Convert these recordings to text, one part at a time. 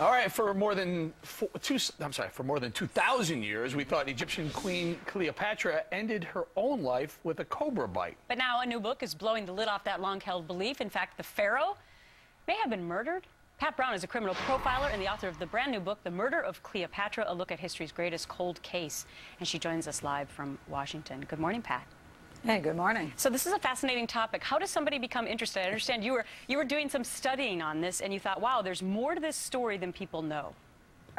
All right, for more than 2,000 years, we thought Egyptian Queen Cleopatra ended her own life with a cobra bite. But now a new book is blowing the lid off that long-held belief. In fact, the pharaoh may have been murdered. Pat Brown is a criminal profiler and the author of the brand new book, The Murder of Cleopatra, a look at history's greatest cold case. And she joins us live from Washington. Good morning, Pat. Hey, good morning. So this is a fascinating topic. How does somebody become interested? I understand you were doing some studying on this, and you thought, wow, there's more to this story than people know.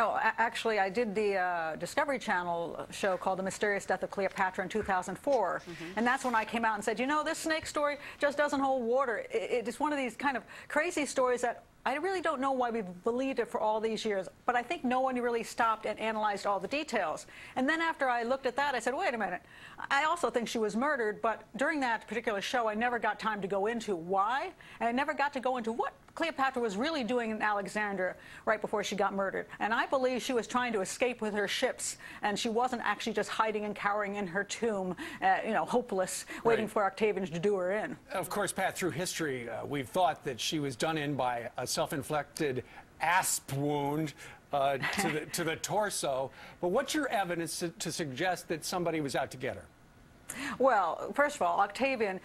Oh, actually, I did the Discovery Channel show called The Mysterious Death of Cleopatra in 2004. And that's when I came out and said, you know, this snake story just doesn't hold water. It's one of these kind of crazy stories that I really don't know why we've believed it for all these years, but I think no one really stopped and analyzed all the details. And then after I looked at that, I said, wait a minute, I also think she was murdered, but during that particular show, I never got time to go into why, and I never got to go into what Cleopatra was really doing in Alexandria right before she got murdered. And I believe she was trying to escape with her ships, and she wasn't actually just hiding and cowering in her tomb, you know, hopeless, waiting for Octavian to do her in. Of course, Pat, through history, we've thought that she was done in by a self-inflicted asp wound to the torso. But what's your evidence to suggest that somebody was out to get her? Well, first of all, Octavian,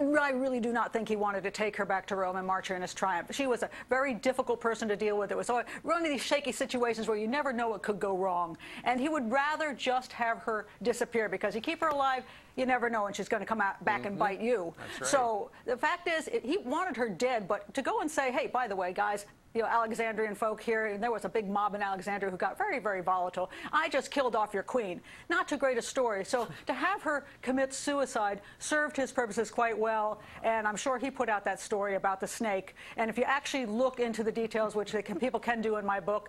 I really do not think he wanted to take her back to Rome and march her in his triumph. She was a very difficult person to deal with. It was one of these shaky situations where you never know what could go wrong. And he would rather just have her disappear, because you keep her alive, you never know, and she's going to come out back and bite you. That's right. So the fact is, he wanted her dead, but to go and say, hey, by the way, guys, you know, Alexandrian folk here, and there was a big mob in Alexandria who got very, very volatile. I just killed off your queen. Not too great a story. So to have her commit suicide served his purposes quite well, and I'm sure he put out that story about the snake. And if you actually look into the details, which people can do in my book,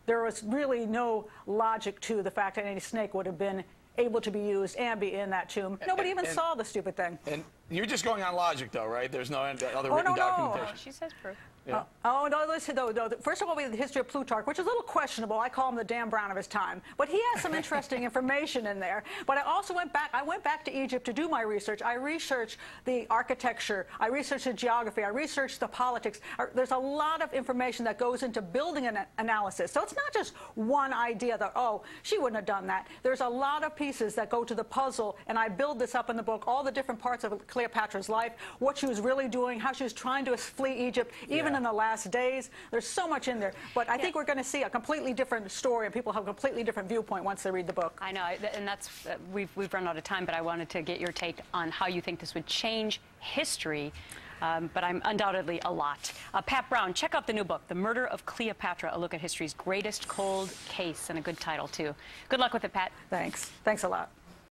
there was really no logic to the fact that any snake would have been able to be used and be in that tomb. Nobody even saw the stupid thing. And you're just going on logic, though, right? There's no other written documentation. She says proof. Yeah. Oh, no, listen, though. First of all, we have the history of Plutarch, which is a little questionable. I call him the Dan Brown of his time. But he has some interesting information in there. But I also went back to Egypt to do my research. I researched the architecture. I researched the geography. I researched the politics. There's a lot of information that goes into building an analysis. So it's not just one idea that, oh, she wouldn't have done that. There's a lot of pieces that go to the puzzle, and I build this up in the book, all the different parts of Cleopatra's life, what she was really doing, how she was trying to flee Egypt, even in the last days. There's so much in there. But I think we're going to see a completely different story, and people have a completely different viewpoint once they read the book. I know, and that's we've run out of time, but I wanted to get your take on how you think this would change history. But I'm undoubtedly a lot. Pat Brown, check out the new book, The Murder of Cleopatra, a look at history's greatest cold case, and a good title, too. Good luck with it, Pat. Thanks. Thanks a lot.